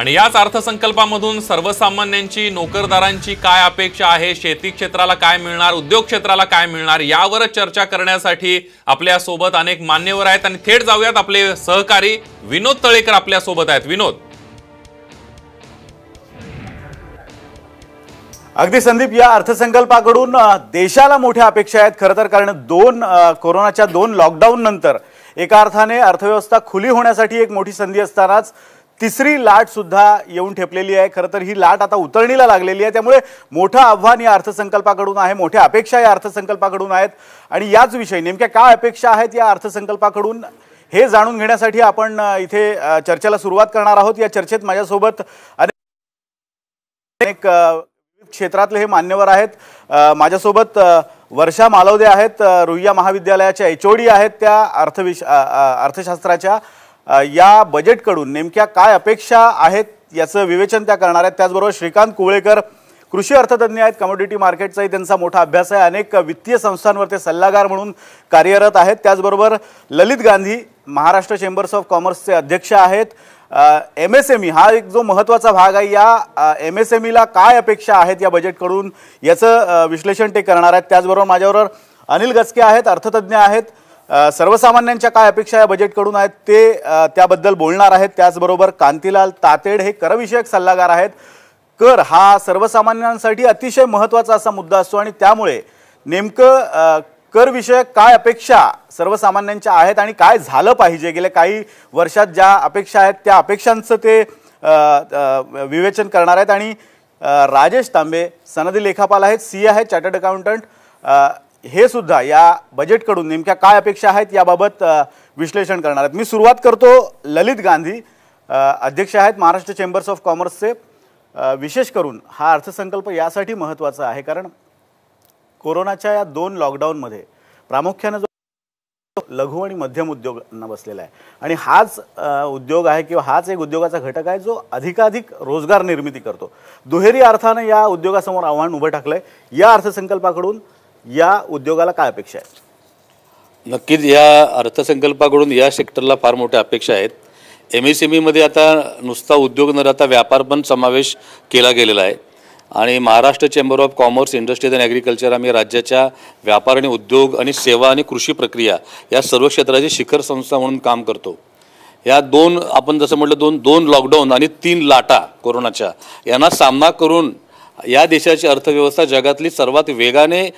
आणि याच अर्थसंकल्पामधून सर्वसामान्यांची नोकरदारांची काय अपेक्षा आहे, शेती क्षेत्राला काय मिळणार, उद्योग क्षेत्राला काय मिळणार, यावर चर्चा करण्यासाठी आपल्या सोबत अनेक मान्यवर आहेत आणि थेट जाऊयात आपले सहकारी विनोद तळेकर आपल्या सोबत आहेत। विनोद, अगदी संदीप, या अर्थसंकल्पाकडून देशाला मोठ्या अपेक्षा आहेत खरं तर, कारण कोरोनाच्या 2 लॉकडाऊन नंतर एका अर्थाने अर्थव्यवस्था खुली होण्यासाठी एक मोठी संधी असतानाच तिसरी लाट सुद्धा येऊन ठेपलेली आहे। खरं तर ही लाट आता उतरणीला लागलेली आहे, त्यामुळे मोठं आव्हान या अर्थसंकल्पाकडून आहे, मोठ्या अपेक्षा या अर्थसंकल्पाकडून आहेत। आणि याच विषयी नेमक्या काय अपेक्षा आहेत या अर्थसंकल्पाकडून हे जाणून घेण्यासाठी आपण इथे चर्चेला सुरुवात करणार आहोत। या चर्चेत माझ्यासोबत अनेक क्षेत्रातले हे मान्यवर आहेत। माझ्यासोबत वर्षा मालवदे आहेत, रुईया महाविद्यालयाच्या HOD आहेत, त्या अर्थशास्त्राच्या। या बजेटकडून नेमक्या काय अपेक्षा आहेत याचं विवेचन त्या करणार आहेत। त्याचबरोबर श्रीकांत कुवळेकर कृषी अर्थतज्ञ आहेत, कमोडिटी मार्केटचाही त्यांचा मोठा अभ्यास आहे, अनेक वित्तीय संस्थांवर ते सल्लागार म्हणून कार्यरत आहेत। त्याचबरोबर ललित गांधी महाराष्ट्र चेंबर्स ऑफ कॉमर्सचे अध्यक्ष आहेत। MSME हा एक जो महत्त्वाचा भाग आहे, या MSMEला काय अपेक्षा आहेत या बजेटकडून याचं विश्लेषण ते करणार आहेत। त्याचबरोबर माझ्याबरोबर अनिल गचके आहेत, अर्थतज्ञ आहेत, सर्वसामान्यांच्या काय अपेक्षा या बजेटकडून आहेत ते त्याबद्दल बोलणार आहेत। त्याचबरोबर कांतीलाल तातेड हे करविषयक सल्लागार आहेत। कर हा सर्वसामान्यांसाठी अतिशय महत्त्वाचा असा मुद्दा असतो आणि त्यामुळे नेमकं कर विषयक काय अपेक्षा सर्वसामान्यांच्या आहेत आणि काय झालं पाहिजे, गेल्या काही वर्षात ज्या अपेक्षा आहेत त्या अपेक्षांचं ते विवेचन करणार आहेत। आणि राजेश तांबे सनदी लेखापाल आहेत, CA आहेत, चार्टर्ड अकाउंटंट, हे सुद्धा या बजेटकडून नेमक्या काय अपेक्षा आहेत याबाबत विश्लेषण करणार आहेत। मी सुरुवात करतो ललित गांधी, अध्यक्ष आहेत महाराष्ट्र चेंबर्स ऑफ कॉमर्सचे। विशेष करून हा अर्थसंकल्प यासाठी महत्त्वाचा आहे कारण कोरोनाच्या या 2 लॉकडाऊनमध्ये प्रामुख्याने जो लघु आणि मध्यम उद्योगांना बसलेला आहे आणि हाच उद्योग आहे किंवा हाच एक उद्योगाचा घटक आहे जो अधिकाधिक रोजगार निर्मिती करतो। दुहेरी अर्थाने या उद्योगासमोर आव्हान उभं टाकलंय। या अर्थसंकल्पाकडून या उद्योगाला काय अपेक्षा आहेत? नक्कीच या अर्थसंकल्पाकडून या सेक्टरला फार मोठ्या अपेक्षा आहेत। MSME मध्ये आता नुसता उद्योग न राहता व्यापार पण समावेश केला गेलेला आहे आणि Maharashtra chamber of commerce, industries and agriculture आम्ही राज्याच्या व्यापार आणि उद्योग आणि सेवा आणि कृषी प्रक्रिया या सर्व क्षेत्राची शिखर संस्था म्हणून काम करतो। या आपण जसं म्हटलं दोन लॉकडाऊन आणि 3 लाटा कोरोनाच्या यांना सामना करून या देशाची अर्थव्यवस्था जगातली सर्वात वेगाने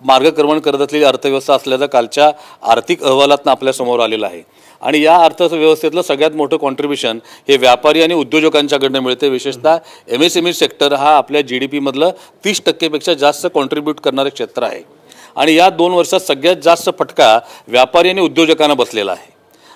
मार्गक्रमण करत असलेली अर्थव्यवस्था असल्याचं कालच्या आर्थिक अहवालातून आपल्यासमोर आलेलं आहे। आणि या अर्थव्यवस्थेतलं सगळ्यात मोठं कॉन्ट्रिब्युशन हे व्यापारी आणि उद्योजकांच्याकडनं मिळते। विशेषतः MSME सेक्टर हा आपल्या GDP मधलं 30% पेक्षा जास्त कॉन्ट्रिब्यूट करणारे क्षेत्र आहे आणि या 2 वर्षात सगळ्यात जास्त फटका व्यापारी आणि उद्योजकांना बसलेला आहे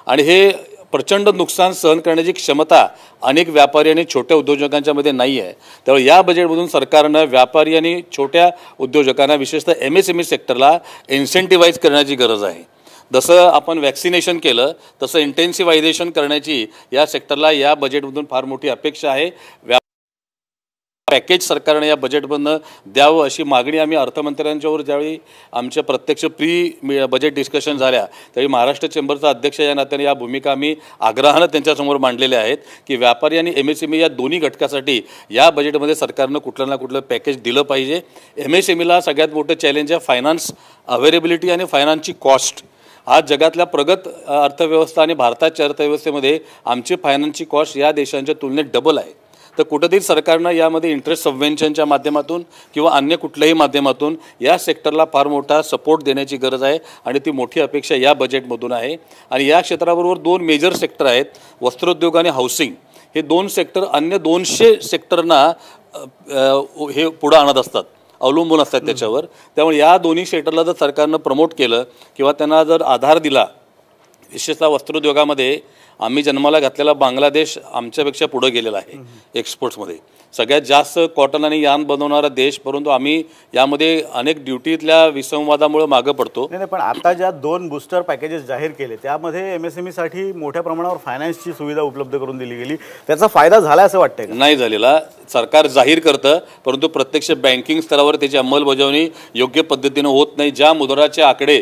आणि हे प्रचंड नुकसान सहन करण्याची क्षमता अनेक व्यापारी आणि छोट्या उद्योजकांच्या मध्ये नाही आहे। त्यामुळे या बजेटमधून सरकारनं व्यापारी आणि छोट्या उद्योजकांना विशेषतः MSME सेक्टरला इन्सेंटिव्हाइज करण्याची गरज आहे। जसं आपण वॅक्सिनेशन केलं तसं इंटेन्सिव्हायझेशन करण्याची या सेक्टरला या बजेटमधून फार मोठी अपेक्षा आहे। पॅकेज सरकारने या बजेटमधनं द्यावं अशी मागणी आम्ही अर्थमंत्र्यांच्यावर ज्यावेळी आमच्या प्रत्यक्ष बजेट डिस्कशन झाल्या त्यावेळी महाराष्ट्र चेंबरचा अध्यक्ष या नात्याने या भूमिका आम्ही आग्रहानं त्यांच्यासमोर मांडलेल्या आहेत की व्यापारी आणि MSME या दोन्ही घटकासाठी या बजेटमध्ये सरकारनं कुठलं ना कुठलं पॅकेज दिलं पाहिजे। MSMEला सगळ्यात मोठं चॅलेंज आहे फायनान्स अवेलेबिलिटी आणि फायनान्सची कॉस्ट। आज जगातल्या प्रगत अर्थव्यवस्था आणि भारताच्या अर्थव्यवस्थेमध्ये आमची फायनान्सची कॉस्ट या देशांच्या तुलनेत डबल आहे। तर कुठेतरी सरकारनं यामध्ये इंटरेस्ट सबवेन्शनच्या माध्यमातून किंवा अन्य कुठल्याही माध्यमातून या सेक्टरला फार मोठा सपोर्ट देण्याची गरज आहे आणि ती मोठी अपेक्षा या बजेटमधून आहे। आणि या क्षेत्राबरोबर 2 मेजर सेक्टर आहेत, वस्त्रोद्योग आणि हाऊसिंग। हे 2 सेक्टर अन्य 200 सेक्टरना हे पुढे आणत असतात, अवलंबून असतात त्याच्यावर। त्यामुळे या दोन्ही सेक्टरला जर सरकारनं प्रमोट केलं किंवा त्यांना जर आधार दिला, विशेषतः वस्त्रोद्योगामध्ये आम्ही जन्माला घातलेला बांगलादेश आमच्यापेक्षा पुढे गेलेला आहे एक्सपोर्ट्समध्ये। सगळ्यात जास्त कॉटन आणि यार्न बनवणारा देश, परंतु आम्ही यामध्ये अनेक ड्युटीतल्या विसंवादामुळे मागे पडतो। नाही, पण आता ज्या 2 बूस्टर पॅकेजेस जाहीर केले त्यामध्ये MSME साठी मोठ्या प्रमाणावर फायनान्सची सुविधा उपलब्ध करून दिली गेली, त्याचा फायदा झाला असं वाटतंय का? नाही झालेला। सरकार जाहीर करतं परंतु प्रत्यक्ष बँकिंग स्तरावर त्याची अंमलबजावणी योग्य पद्धतीने होत नाही। ज्या मुद्राचे आकडे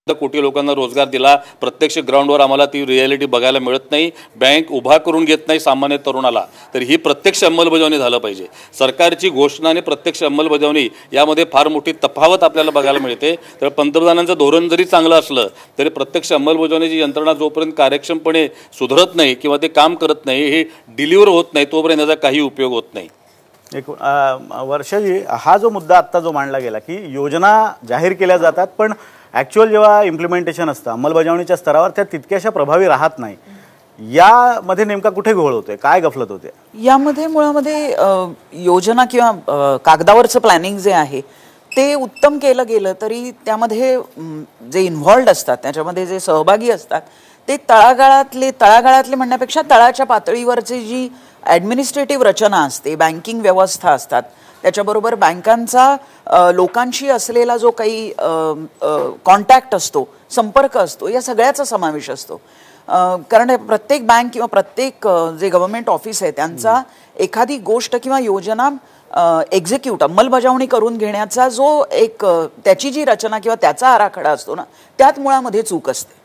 कोटी लोकांना रोजगार दिला, प्रत्यक्ष ग्राउंडवर आम्हाला ती रिॲलिटी बघायला मिळत नाही. बँक उभा करून घेत नाही सामान्य तरुणाला. तर ही प्रत्यक्ष अंमलबजावणी झालं पाहिजे. सरकारची घोषणा आणि प्रत्यक्ष अंमलबजावणी यामध्ये फार मोठी तफावत आपल्याला बघायला मिळते. तर पंतप्रधानांचं धोरण जरी चांगलं असलं तरी प्रत्यक्ष अंमलबजावणीची यंत्रणा जोपर्यंत कार्यक्षमपणे सुधारत नाही किंवा ते काम करत नाही, हे डिलिव्हर होत नाही, तोपर्यंत त्याचा काही उपयोग होत नाही. एक वर्षाजी, हा जो मुद्दा आत्ता जो मांडला गेला की योजना जाहीर केल्या जातात पण ॲक्च्युअल जेव्हा इम्प्लिमेंटेशन असतं अंमलबजावणीच्या स्तरावर त्या तितक्याशा प्रभावी राहत नाही, यामध्ये नेमका कुठे घोळ होतोय, काय गफलत होते? यामध्ये मुळामध्ये योजना किंवा कागदावरचं प्लॅनिंग जे आहे ते उत्तम केलं गेलं तरी त्यामध्ये जे इन्व्हॉल्ड असतात, त्याच्यामध्ये जे सहभागी असतात ते तळागाळातले म्हणण्यापेक्षा तळाच्या पातळीवरची जी ॲडमिनिस्ट्रेटिव्ह रचना असते, बँकिंग व्यवस्था असतात, त्याच्याबरोबर बँकांचा लोकांशी असलेला जो काही कॉन्टॅक्ट असतो, संपर्क असतो, या सगळ्याचा समावेश असतो. कारण प्रत्येक बँक किंवा प्रत्येक जे गव्हर्नमेंट ऑफिस आहे त्यांचा एखादी गोष्ट किंवा योजना अंमलबजावणी करून घेण्याचा जो एक त्याची जी रचना किंवा त्याचा आराखडा असतो ना, त्यात मुळामध्ये चूक असते.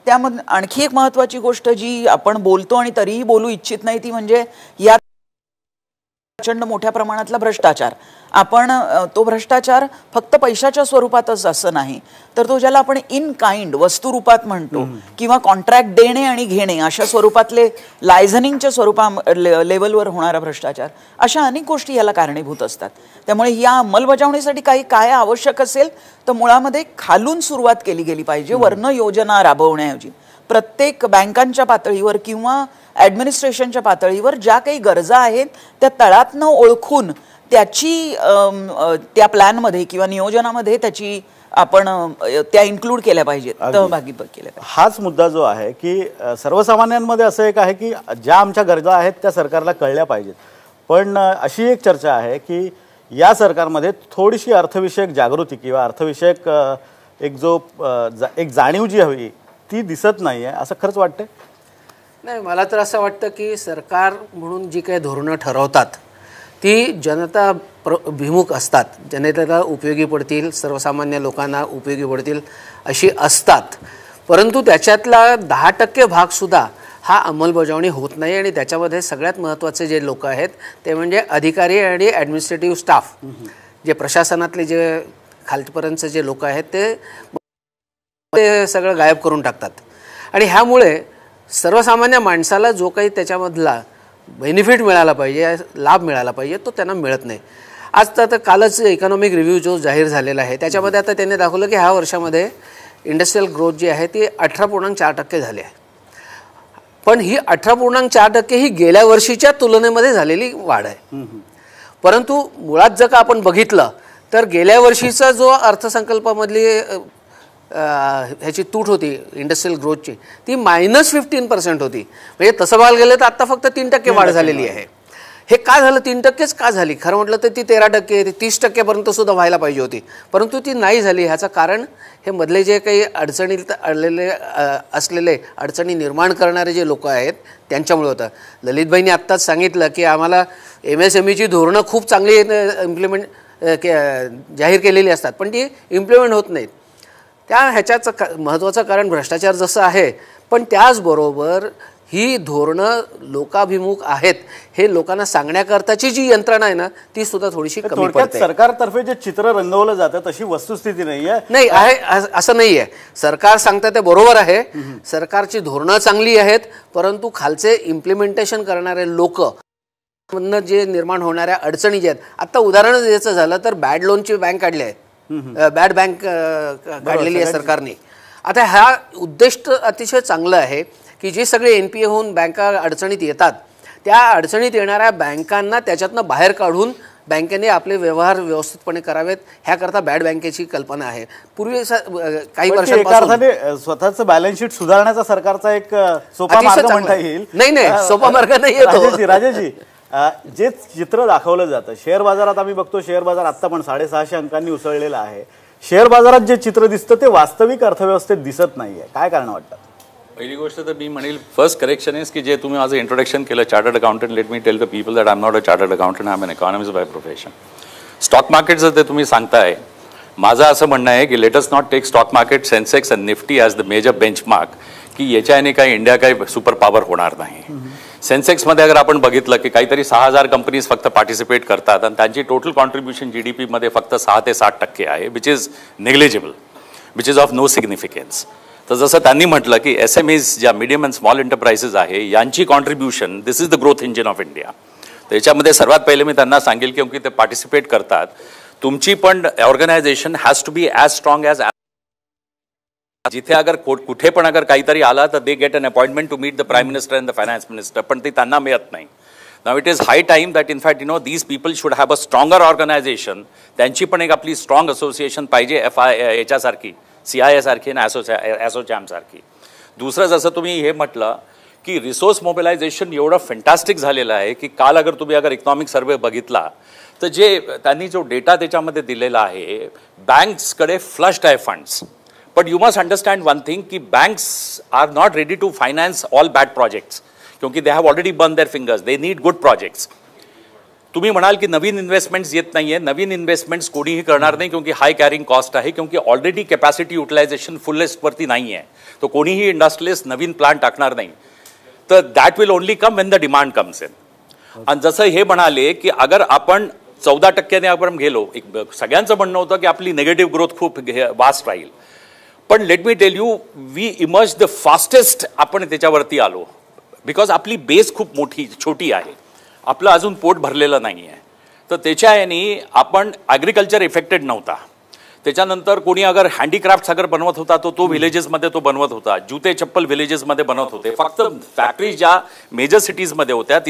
त्यामध्ये आणखी एक महत्त्वाची गोष्ट जी आपण बोलतो आणि तरीही बोलू इच्छित नाही ती म्हणजे या प्रचंड मोठ्या प्रमाणातला भ्रष्टाचार. आपण तो भ्रष्टाचार फक्त पैशाच्या स्वरूपातच असं नाही, तर तो ज्याला आपण इन काइंड वस्तुरूपात म्हणतो किंवा कॉन्ट्रॅक्ट देणे आणि घेणे अशा स्वरूपातले लायझनिंगच्या लेवलवर होणारा भ्रष्टाचार, अशा अनेक गोष्टी याला कारणीभूत असतात. त्यामुळे या अंमलबजावणीसाठी काय आवश्यक असेल तर मुळामध्ये खालून सुरुवात केली गेली पाहिजे. वर्ण योजना राबवण्याऐवजी प्रत्येक बँकांच्या पातळीवर किंवा ॲडमिनिस्ट्रेशनच्या पातळीवर ज्या काही गरजा आहेत त्या तळातनं ओळखून त्याची त्या प्लॅनमध्ये किंवा नियोजनामध्ये त्याची आपण त्या इन्क्लूड केल्या पाहिजेत, सहभागी केल्या पाहिजेत. हाच मुद्दा जो आहे की सर्वसामान्यांमध्ये असं एक आहे की ज्या आमच्या गरजा आहेत त्या सरकारला कळल्या पाहिजेत, पण अशी एक चर्चा आहे की या सरकारमध्ये थोडीशी अर्थविषयक जागृती किंवा अर्थविषयक एक जाणीव जी हवी ती दिसत नाही आहे, असं खरंच वाटतंय? नाही, मला तर असं वाटतं की सरकार म्हणून जी काही धोरणं ठरवतात ती जनता भिमुख असतात, जनतेला उपयोगी पडतील, सर्वसामान्य लोकांना उपयोगी पडतील अशी असतात. परंतु त्याच्यातला 10% भागसुद्धा हा अंमलबजावणी होत नाही. आणि त्याच्यामध्ये सगळ्यात महत्त्वाचे जे लोक आहेत ते म्हणजे अधिकारी आणि ॲडमिनिस्ट्रेटिव्ह स्टाफ, जे प्रशासनातले जे खालपर्यंतचे जे लोक आहेत ते सगळं गायब करून टाकतात. आणि ह्यामुळे सर्वसामान्य माणसाला जो काही त्याच्यामधला बेनिफिट मिळाला पाहिजे, लाभ मिळाला पाहिजे, तो त्यांना मिळत नाही. आज तर कालच इकॉनॉमिक रिव्ह्यू जो जाहीर झालेला आहे त्याच्यामध्ये आता त्यांनी दाखवलं की ह्या वर्षामध्ये इंडस्ट्रियल ग्रोथ जी आहे ती 18.4% झाली आहे. पण ही 18.4% ही गेल्या वर्षीच्या तुलनेमध्ये झालेली वाढ आहे. परंतु मुळात जर का आपण बघितलं तर गेल्या वर्षीचा जो अर्थसंकल्पामधली ह्याची तूट होती इंडस्ट्रियल ग्रोथची ती -15% होती. म्हणजे तसं बघायला गेलं तर आत्ता फक्त 3% वाढ झालेली आहे. हे का झालं? 3%च का झाली? खरं म्हटलं तर ती 13%, 30% सुद्धा व्हायला पाहिजे होती, परंतु ती नाही झाली. ह्याचं कारण हे मधले जे काही अडचणीत असलेले अडचणी निर्माण करणारे जे लोक आहेत त्यांच्यामुळे होतं. ललितबाईंनी आत्ताच सांगितलं की आम्हाला MSMEची धोरणं खूप चांगली जाहीर केलेली असतात पण ती इम्प्लिमेंट होत नाहीत. ह्याच्याचं महत्त्वाचं कारण भ्रष्टाचार जसं आहे, पण त्याचबरोबर ही धोरणं लोकाभिमुख आहेत हे लोकांना सांगण्याकरताची जी यंत्रणा आहे ना ती सुद्धा थोडीशी कमी पडते. सरकारतर्फे जे चित्र रंगवलं जातं तशी वस्तुस्थिती नाहीये. नाही आहे, असं नाही आहे. सरकार सांगतं ते बरोबर आहे, सरकारची धोरणं चांगली आहेत, परंतु खालचे इम्प्लिमेंटेशन करणारे लोक जे निर्माण होणाऱ्या अडचणी ज्या आहेत, आता उदाहरण द्यायचं झालं तर बॅड लोनची बँक काढली आहे, बॅड बँक काढलेली आहे सरकारने. आता हा उद्दिष्ट अतिशय चांगलं आहे की जे सगळे NPA होऊन बँका अडचणीत येतात त्या अडचणीत येणाऱ्या बँकांना त्याच्यातनं बाहेर काढून बँकेने आपले व्यवहार व्यवस्थितपणे करावेत ह्याकरता बॅड बँकेची कल्पना आहे. पूर्वी काही वर्षांपासून स्वतःचं बॅलन्स शीट सुधारण्याचा सरकारचा एक सोपा मार्ग म्हणता येईल. नाही, सोपा मार्ग नाही येतो. राजेशजी, जे चित्र दाखवलं जातं शेअर बाजारात, आम्ही बघतो शेअर बाजार आत्ता पण 650 अंकांनी उसळलेला आहे. शेअर बाजारात जे चित्र दिसतं ते वास्तविक अर्थव्यवस्थेत दिसत नाहीये, काय कारण वाटतं? पहिली गोष्ट तर मी म्हणेल फर्स्ट करेक्शन इज की जे तुम्ही माझं इंट्रोडक्शन केलं chartered accountant, let me tell the people that I am not a chartered accountant, I am an economist by profession. Stock मार्केटचं ते तुम्ही सांगताय माझं असं म्हणणं आहे की let us not take stock market Sensex and Nifty as the major benchmark, की याच्याने काही इंडिया काही सुपर पॉवर होणार नाही. सेन्सेक्समध्ये अगर आपण बघितलं की काहीतरी 6,000 कंपनीज फक्त पार्टिसिपेट करतात आणि त्यांची टोटल कॉन्ट्रीब्युशन GDP मध्ये फक्त 6 ते 7% आहे, which is negligible, which is of no significance. तर जसं त्यांनी म्हटलं की SMEs ज्या मीडियम अँड स्मॉल एंटरप्राइजेस आहे यांची contribution, this is the growth engine of India. त्याच्यामध्ये सर्वात पहिले मी त्यांना सांगेल की ते पार्टिसिपेट करतात, तुमची पण organisation has to be as strong as, जिथे अगर कुठे पण अगर काहीतरी आला तर they get an appointment to meet the prime minister and the finance minister, पण ते त्यांना मिळत नाही. Now it is high time that in fact these people should have a stronger organisation. त्यांची पण एक आपली स्ट्रॉंग असोसिएशन पाहिजे, याच्यासारखी CII सारखी आणि असोचॅम सारखी. दुसरं जसं तुम्ही हे म्हटलं की रिसोर्स मोबिलायझेशन एवढं फॅन्टास्टिक झालेलं आहे की काल अगर तुम्ही इकॉनॉमिक सर्वे बघितला तर जे त्यांनी जो डेटा त्याच्यामध्ये दिलेला आहे, बँक्सकडे फ्लश्ड आहे funds. But you must understand one thing की banks are not ready to finance all bad projects, क्योंकि they have already burn their fingers, they need good projects. तुम्ही म्हणाल की नवीन इन्व्हेस्टमेंट्स येत नाही आहे, नवीन इन्व्हेस्टमेंट्स कोणीही करणार नाही, क्योंकि हाय कॅरिंग कॉस्ट आहे, क्योंकि ऑलरेडी कॅपॅसिटी युटिलायझेशन फुलेस्टवरती नाही आहे. तो कोणीही इंडस्ट्रियलिस्ट नवीन प्लांट टाकणार नाही. तर that will only come when the demand comes in. आणि जसं हे म्हणाले की अगर आपण 14% आपण गेलो, सगळ्यांचं म्हणणं होतं की आपली निगेटिव्ह ग्रोथ खूप वास्ट राहील, पण let me tell you, we emerge the fastest आपण त्याच्यावरती आलो, बिकॉज आपली बेस खूप छोटी आहे, आपलं अजून पोट भरलेलं नाही आहे. तर त्याच्या याने आपण ॲग्रिकल्चर इफेक्टेड नव्हता. त्याच्यानंतर कोणी अगर हँडीक्राफ्ट्स अगर बनवत होता तो विलेजेसमध्ये तो बनवत होता, जुते चप्पल विलेजेसमध्ये बनवत होते, फक्त फॅक्टरीज ज्या मेजर सिटीजमध्ये होत्या.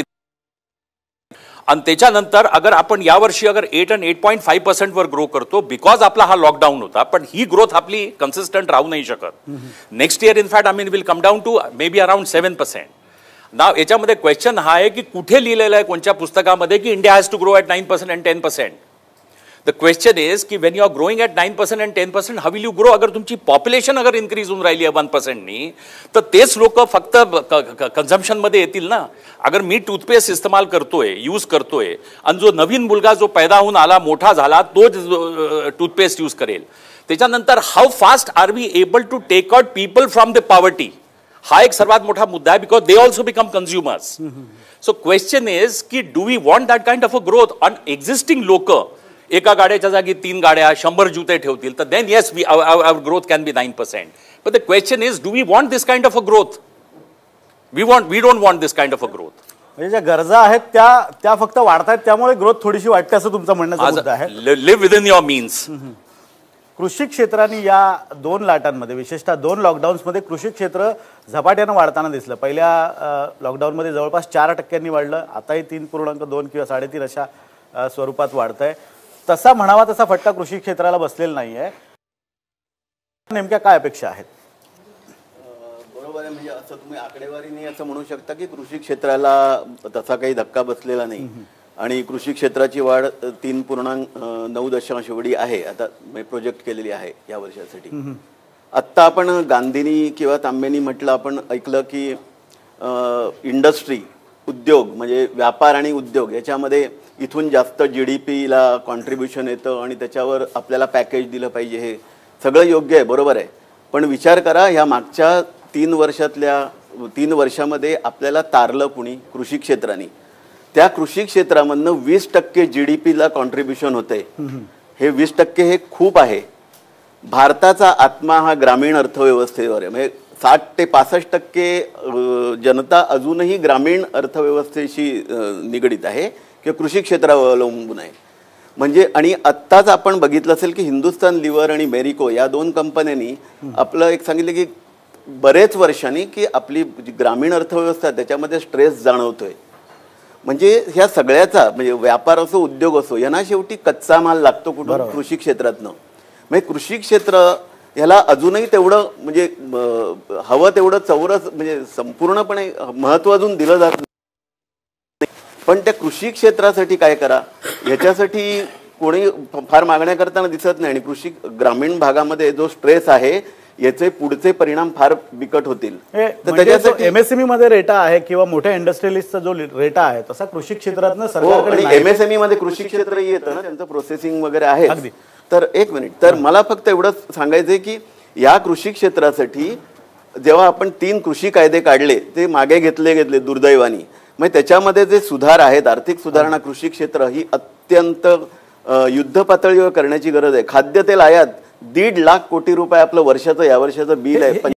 आणि त्याच्यानंतर अगर आपण यावर्षी अगर 8 आणि 8.5% वर ग्रो करतो, बिकॉज आपला हा लॉकडाऊन होता, पण ही ग्रोथ आपली कन्सिस्टंट राहू नाही शकत. Next year in fact will come down to maybe around 7%. ना याच्यामध्ये क्वेश्चन हा आहे की कुठे लिहिलेलं आहे कोणत्या पुस्तकामध्ये की India has to grow at 9% and 10%. The question is की when you are growing at 9% and 10%, how will you grow? अगर तुमची पॉप्युलेशन अगर इन्क्रीज होऊन राहिली आहे 1%नी, तर तेच लोक फक्त कन्झम्पनमध्ये येतील ना. अगर मी टूथपेस्ट इस्तेमाल करतोय, यूज करतोय, आणि जो नवीन मुलगा जो पैदा होऊन आला, मोठा झाला, तो टूथपेस्ट यूज करेल, त्याच्यानंतर how fast are we able to take out people from the poverty? हा एक सर्वात मोठा मुद्दा आहे, because they also become consumers. So question is की do we want that kind of a growth? On existing लोक एका गाड्याच्या जागी 3 गाड्या 100 जुते ठेवतील, तर then yes our growth can be 9%. But the question is do we want this kind of a growth? We don't want this kind of a growth. म्हणजे ज्या गरजा आहेत त्या फक्त वाढतायत, त्यामुळे ग्रोथ थोडीशी वाटते असं तुमचं म्हणण्याचा मुद्दा आहे. Live within your means. कृषी क्षेत्राने या 2 लाटांमध्ये, विशेषतः 2 लॉकडाऊन्समध्ये कृषी क्षेत्र झपाट्यानं वाढताना दिसलं. पहिल्या लॉकडाऊनमध्ये जवळपास 4% वाढलं, आताही 3.2 किंवा 3.5 अशा स्वरूपात वाढत आहे. तसा म्हणावा तसा फटका कृषी क्षेत्राला बसलेला नाही आहे. नेमक्या काय अपेक्षा आहेत? बरोबर आहे, म्हणजे असं तुम्ही आकडेवारीने असं म्हणू शकता की कृषी क्षेत्राला तसा काही धक्का बसलेला नाही, आणि कृषी क्षेत्राची वाढ 3.9 एवढी आहे आता प्रोजेक्ट केलेली आहे या वर्षासाठी. आत्ता आपण गांधींनी किंवा तांबेनी म्हटलं, आपण ऐकलं की इंडस्ट्री, उद्योग म्हणजे व्यापार आणि उद्योग याच्यामध्ये इथून जास्त GDPला कॉन्ट्रीब्युशन येतं आणि त्याच्यावर आपल्याला पॅकेज दिलं पाहिजे. हे सगळं योग्य आहे, बरोबर आहे. पण विचार करा, ह्या मागच्या 3 वर्षामध्ये आपल्याला तारलं कुणी? कृषी क्षेत्राने. त्या कृषी क्षेत्रामधनं 20% GDPला कॉन्ट्रीब्युशन होते. हे 20% हे खूप आहे. भारताचा आत्मा हा ग्रामीण अर्थव्यवस्थेवर आहे. म्हणजे 60 ते 65% जनता अजूनही ग्रामीण अर्थव्यवस्थेशी निगडीत आहे किंवा कृषी क्षेत्रावर अवलंबून आहे. म्हणजे आणि आत्ताच आपण बघितलं असेल की हिंदुस्तान लिव्हर आणि मेरिको या 2 कंपन्यांनी आपलं एक सांगितलं की बरेच वर्षांनी की आपली ग्रामीण अर्थव्यवस्था त्याच्यामध्ये स्ट्रेस जाणवतोय. म्हणजे ह्या सगळ्याचा म्हणजे व्यापार असो, उद्योग असो, यांना शेवटी कच्चा माल लागतो कुठून? कृषी क्षेत्रातनं. म्हणजे कृषी क्षेत्र ह्याला अजूनही तेवढं म्हणजे हवं तेवढं चौरस म्हणजे संपूर्णपणे महत्त्व अजून दिलं जात नाही. पण त्या कृषी क्षेत्रासाठी काय करा, ह्याच्यासाठी कोणी फार मागण्या करताना दिसत नाही. आणि कृषी ग्रामीण भागामध्ये जो स्ट्रेस आहे याचे पुढचे परिणाम फार बिकट होतील. तर त्याच्यासाठी MSME मध्ये रेटा आहे किंवा मोठ्या इंडस्ट्रियलिस्टचा जो रेटा आहे तसा कृषी क्षेत्रातनं सरकारकडे MSME मध्ये कृषी क्षेत्र येतं ना, त्यांचं प्रोसेसिंग वगैरे आहे. अगदी तर एक मिनिट, तर मला फक्त एवढंच सांगायचं आहे की या कृषी क्षेत्रासाठी जेव्हा आपण 3 कृषी कायदे काढले ते मागे घेतले दुर्दैवानी, मग त्याच्यामध्ये जे सुधार आहेत, आर्थिक सुधारणा कृषी क्षेत्र ही अत्यंत युद्ध पातळीवर करण्याची गरज आहे. खाद्यतेल आयात 1.5 लाख कोटी रुपये आपलं वर्षाचं या वर्षाचं बिल आहे.